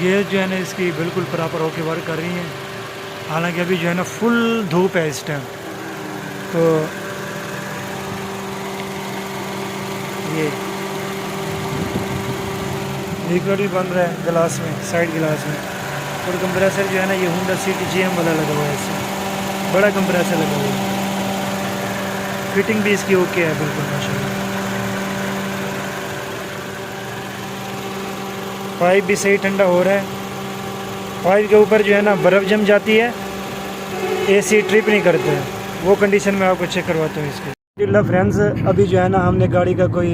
Gauge जो है ना इसकी बिल्कुल प्रॉपर होके वर्क कर रही है। हालांकि अभी जो है ना फुल धूप है इस टाइम। तो ये लिक्विड भी बन रहा है गिलास में, साइड गिलास में। और कंप्रेसर जो है ना ये होंडा सिटी GM वाला लगा हुआ है, इससे बड़ा कंप्रेसर लगा हुआ है। फिटिंग भी इसकी ओके है बिल्कुल माशाल्लाह। पाइप भी सही ठंडा हो रहा है। पाइप के ऊपर जो है ना बर्फ़ जम जाती है, AC ट्रिप नहीं करते हैं, वो कंडीशन में आपको चेक करवाता हूँ इसके। फ्रेंड्स अभी जो है ना हमने गाड़ी का कोई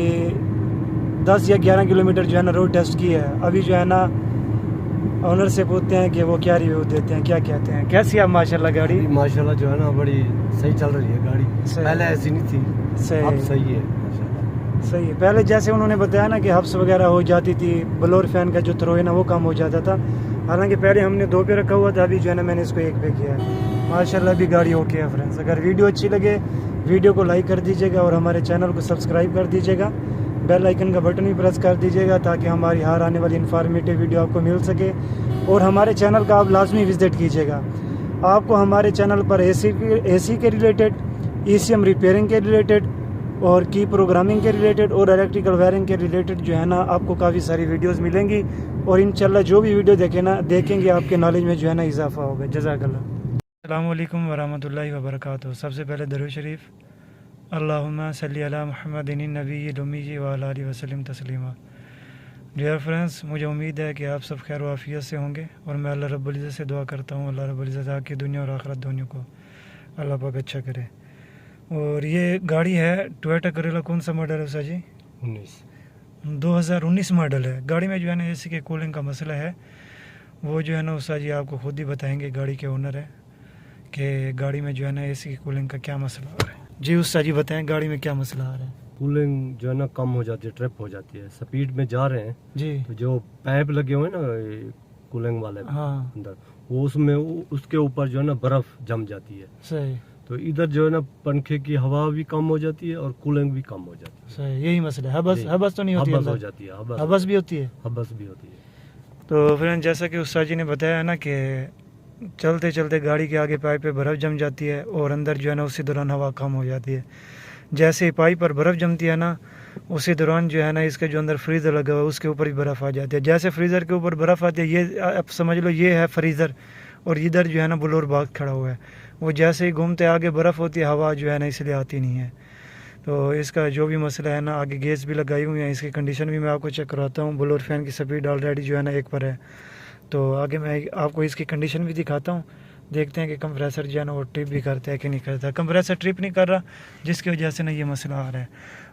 10 या 11 किलोमीटर जो है ना रोड टेस्ट किया है। अभी जो है ना ऑनर से पूछते हैं कि वो क्या रिव्यू देते हैं, क्या कहते हैं। कैसी है माशाल्लाह गाड़ी? माशाल्लाह जो है ना बड़ी सही चल रही है गाड़ी। पहले ऐसी नहीं थी, अब सही है माशाल्लाह। सही है। पहले जैसे उन्होंने बताया ना कि हब्स वगैरह हो जाती थी, ब्लोअर फैन का जो थ्रो है ना वो कम हो जाता था। हालांकि पहले हमने 2 पे रखा हुआ था, अभी जो है ना मैंने इसको 1 पे किया है। माशाल्लाह अभी गाड़ी ओके है फ्रेंड्स। अगर वीडियो अच्छी लगे वीडियो को लाइक कर दीजिएगा और हमारे चैनल को सब्सक्राइब कर दीजिएगा। बेल आइकन का बटन भी प्रेस कर दीजिएगा ताकि हमारी हर आने वाली इन्फॉर्मेटिव वीडियो आपको मिल सके। और हमारे चैनल का आप लाजमी विजिट कीजिएगा। आपको हमारे चैनल पर AC के रिलेटेड, ECM रिपेयरिंग के रिलेटेड और की प्रोग्रामिंग के रिलेटेड और इलेक्ट्रिकल वायरिंग के रिलेटेड जो है ना आपको काफ़ी सारी वीडियोस मिलेंगी। और इंशाल्लाह जो भी वीडियो देखेंगे आपके नॉलेज में जो है ना इजाफा होगा। जज़ाकल्लाह। अस्सलामु अलैकुम वरहमतुल्लाहि वबरकातुहू। सबसे पहले दरूद शरीफ, अल्लाहुम्मा सल्ली अला मुहम्मदिन नबीय्यिल उम्मी व अला आलिहि वसल्लम तस्लीमा। डियर फ्रेंड्स, मुझे उम्मीद है कि आप सब खैर वाफियत से होंगे और मैं अल्लाह रब्बुल इज़्ज़त से दुआ करता हूँ अल्लाह रब्बुल इज़्ज़त आपकी दुनिया और आखिरत दोनों को अल्लाह पाक अच्छा करे। और ये गाड़ी है टोयोटा करेला, कौन सा मॉडल है उषा जी? 2019 मॉडल है। गाड़ी में जो है ना AC के कूलिंग का मसला है, वो जो है ना उषा जी आपको खुद ही बताएंगे, गाड़ी के ओनर है, कि गाड़ी में जो है ना AC की कूलिंग का क्या मसला आ रहा है। जी उषा जी बताएं गाड़ी में क्या मसला आ रहा है? कूलिंग जो है ना कम हो जाती है, ट्रिप हो जाती है। स्पीड में जा रहे हैं जी, तो जो पाइप लगे हुए हैं ना कूलिंग वाले हाँ अंदर, वो उसमें उसके ऊपर जो है ना बर्फ जम जाती है। सही। तो इधर जो है ना पंखे की हवा भी कम हो जाती है और कूलिंग भी कम हो जाती है। सही, यही मसला है। हबस तो नहीं होती? हबस हो जाती है, हबस भी होती है। हबस भी होती है। तो फ्रेंड जैसा कि उस्ताद जी ने बताया ना कि चलते चलते गाड़ी के आगे पाइप पे बर्फ़ जम जाती है और अंदर जो है ना उसी दौरान हवा कम हो जाती है। जैसे ही पाइप पर बर्फ़ जमती है ना उसी दौरान जो है ना इसके जो अंदर फ्रीज़र लगा हुआ है उसके ऊपर भी बर्फ़ आ जाती है। जैसे फ्रीज़र के ऊपर बर्फ़ आती है, ये आप समझ लो ये है फ्रीज़र और इधर जो है ना ब्लोअर बाग खड़ा हुआ है। वो जैसे ही घूमते आगे बर्फ़ होती है, हवा जो है ना इसलिए आती नहीं है। तो इसका जो भी मसला है ना, आगे गेज भी लगाई हुई है, इसकी कंडीशन भी मैं आपको चेक करवाता हूँ। ब्लोअर फैन की स्पीड ऑलरेडी जो है ना 1 पर है। तो आगे मैं आपको इसकी कंडीशन भी दिखाता हूँ, देखते हैं कि कंप्रेसर जो है ना वो ट्रिप भी करता है कि नहीं करता। कंप्रेसर ट्रिप नहीं कर रहा, जिसकी वजह से ना ये मसला आ रहा है।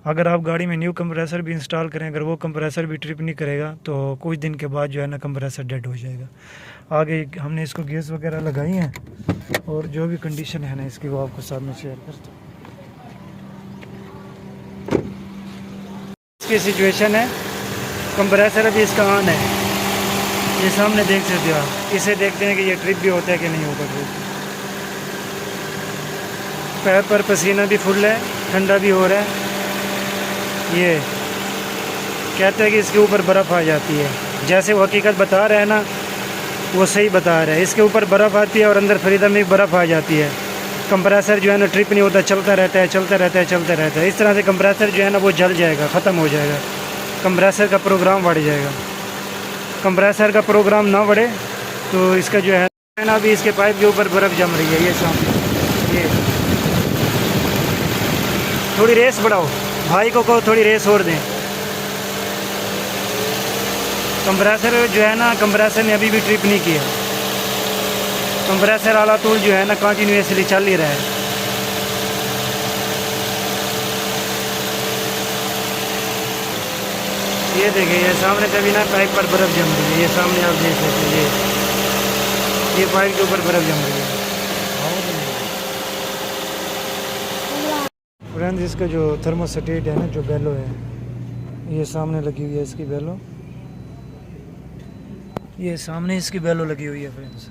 अगर आप गाड़ी में न्यू कंप्रेसर भी इंस्टॉल करें, अगर वो कंप्रेसर भी ट्रिप नहीं करेगा तो कुछ दिन के बाद जो है ना कंप्रेसर डेड हो जाएगा। आगे हमने इसको गैस वगैरह लगाई हैं और जो भी कंडीशन है ना इसकी वो आपको साथ में शेयर करते हैं। इसकी सिचुएशन है, कंप्रेसर अभी इसका ऑन है, ये सामने देख सकते हो आप। इसे देखते हैं कि ये ट्रिप भी होता है कि नहीं होता ट्रिप। पैर पर पसीना भी फुल है, ठंडा भी हो रहा है। ये कहते हैं कि इसके ऊपर बर्फ़ आ जाती है, जैसे वो हकीकत बता रहा है ना वो सही बता रहा है। इसके ऊपर बर्फ़ आती है और अंदर फ्रीज़र में बर्फ़ आ जाती है। कंप्रेसर जो है ना ट्रिप नहीं होता, चलता रहता है चलता रहता है चलता रहता है। इस तरह से कंप्रेसर जो है ना वो जल जाएगा, ख़त्म हो जाएगा, कंप्रेसर का प्रोग्राम बढ़ जाएगा। कंप्रेसर का प्रोग्राम ना बढ़े तो इसका जो है ना अभी इसके पाइप के ऊपर बर्फ़ जम रही है। ये सामने, ये थोड़ी रेस बढ़ाओ, भाई को कहो थोड़ी रेस और दें। कंप्रेसर जो है ना, कंप्रेसर ने अभी भी ट्रिप नहीं किया। कंप्रेसर वाला टूल जो है ना कंटिन्यूसली चल ही रहा है। ये देखिए, ये सामने कभी ना पाइप पर बर्फ़ जम रही है। ये सामने आप देख सकते हैं, ये पाइप के ऊपर बर्फ़ जम रही है। फ्रेंड्स इसका जो थर्मोस्टेट है ना, जो बेलो है, ये सामने लगी हुई है इसकी बेलो। ये सामने इसकी बेलो लगी हुई है फ्रेंड्स।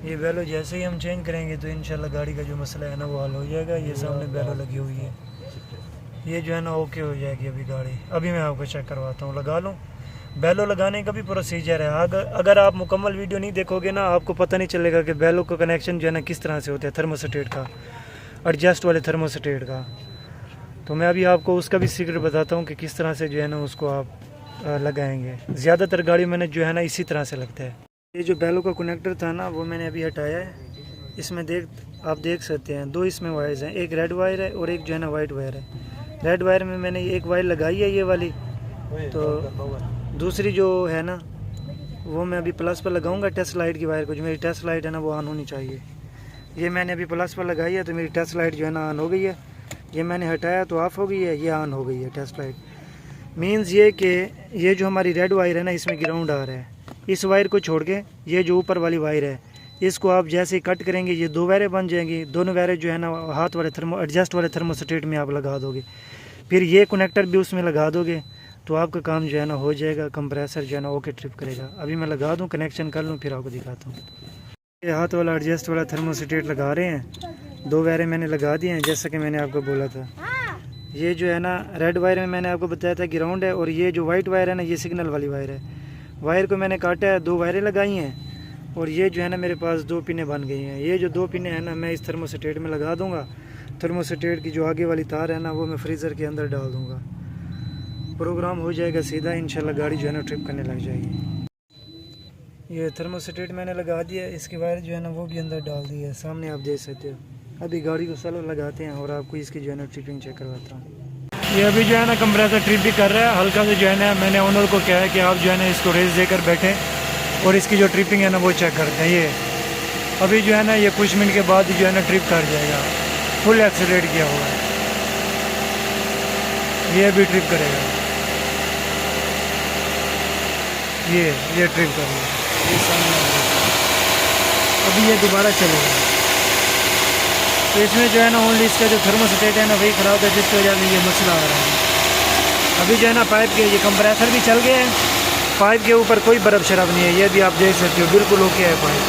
ये बेलो जैसे ही हम चेंज करेंगे तो इंशाल्लाह गाड़ी का जो मसला है ना वो हल हो जाएगा। ये सामने बेलो लगी हुई है, ये जो है ना ओके हो जाएगी अभी गाड़ी। अभी मैं आपको चेक करवाता हूँ, लगा लूँ बैलो लगाने का भी प्रोसीजर है। अगर आप मुकम्मल वीडियो नहीं देखोगे ना, आपको पता नहीं चलेगा कि बैलो का कनेक्शन जो है ना किस तरह से होता है, थर्मोस्टेट का, एडजस्ट वाले थर्मोस्टेट का। तो मैं अभी आपको उसका भी सीक्रेट बताता हूँ कि किस तरह से जो है ना उसको आप लगाएंगे। ज़्यादातर गाड़ी मैंने जो है ना इसी तरह से लगता है। ये जो बैलो का कनेक्टर था ना वो मैंने अभी हटाया है। इसमें आप देख सकते हैं 2 इसमें वायर्स हैं, एक रेड वायर है और एक जो है ना वाइट वायर है। रेड वायर में मैंने एक वायर लगाई है ये वाली, तो दूसरी जो है ना वो मैं अभी प्लस पर लगाऊंगा टेस्ट लाइट की वायर को। जो मेरी टेस्ट लाइट है ना वो ऑन होनी चाहिए। ये मैंने अभी प्लस पर लगाई है तो मेरी टेस्ट लाइट जो है ना ऑन हो गई है। ये मैंने हटाया तो ऑफ हो गई है, ये ऑन हो गई है टेस्ट लाइट। मीन्स ये कि ये जो हमारी रेड वायर है ना इसमें ग्राउंड आ रहा है। इस वायर को छोड़ के ये जो ऊपर वाली वायर है इसको आप जैसे ही कट करेंगे ये 2 वायरें बन जाएंगी। दोनों वायरें जो है ना हाथ वाले एडजस्ट वाले थर्मोस्टेट में आप लगा दोगे, फिर ये कनेक्टर भी उसमें लगा दोगे तो आपका काम जो है ना हो जाएगा। कंप्रेसर जो है ना ओके ट्रिप करेगा। अभी मैं लगा दूँ, कनेक्शन कर लूँ, फिर आपको दिखाता हूँ। ये हाथ वाला एडजस्ट वाला थर्मोस्टेट लगा रहे हैं। 2 वायरें मैंने लगा दी हैं जैसा कि मैंने आपको बोला था। ये जो है ना रेड वायर में मैंने आपको बताया था ग्राउंड है, और ये जो वाइट वायर है ना ये सिग्नल वाली वायर है। वायर को मैंने काटा है, 2 वायरें लगाई हैं और ये जो है ना मेरे पास 2 पिनें बन गई हैं। ये जो 2 पिनें हैं ना मैं इस थर्मोस्टेट में लगा दूंगा। थर्मोस्टेट की जो आगे वाली तार है ना वो मैं फ्रीज़र के अंदर डाल दूंगा। प्रोग्राम हो जाएगा सीधा, इंशाल्लाह गाड़ी जो है ना ट्रिप करने लग जाएगी। ये थर्मोस्टेट मैंने लगा दिया, इसकी वायर जो है ना वो भी अंदर डाल दी है, सामने आप देख सकते हो। अभी गाड़ी को स्लो लगाते हैं और आपको इसकी जो है ना ट्रिपिंग चेक करवाता हूँ। ये अभी जो है ना कंप्रेसर ट्रिप भी कर रहा है हल्का से। जो है ना मैंने ओनर को कहा है कि आप जो है ना इसको रेस देकर बैठें और इसकी जो ट्रिपिंग है ना वो चेक करते हैं। ये अभी जो है ना ये कुछ मिनट के बाद जो है ना ट्रिप कर जाएगा। फुल एक्सीलरेट किया हुआ है, ये अभी ट्रिप करेगा। ये ट्रिप करेगा, ये सामने अभी ये दोबारा चलेगा। तो इसमें जो है ना ओनली इसका जो थर्मोस्टेट है ना वही ख़राब है, जिसकी वजह से ये मसला आ रहा है। अभी जो है ना पाइप के ये कंप्रेसर भी चल गए हैं, पाइप के ऊपर कोई बर्फ़ शरफ नहीं है। ये भी आप देख सकते हो बिल्कुल ओके है पाइप।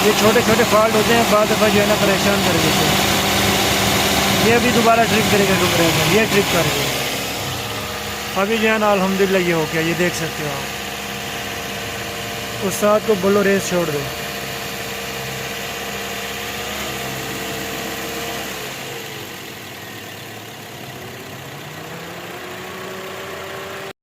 ये छोटे छोटे फॉल्ट होते हैं, बाद दफ़ा जो है ना परेशान कर देते हैं। ये अभी दोबारा ट्रिप करेगा कंप्रेसर, ये ट्रिप कर गया। अभी जो है ना अल्हम्दुलिल्लाह ये हो गया, ये देख सकते हो आप। उस साथ को बोलो रेस छोड़ दो।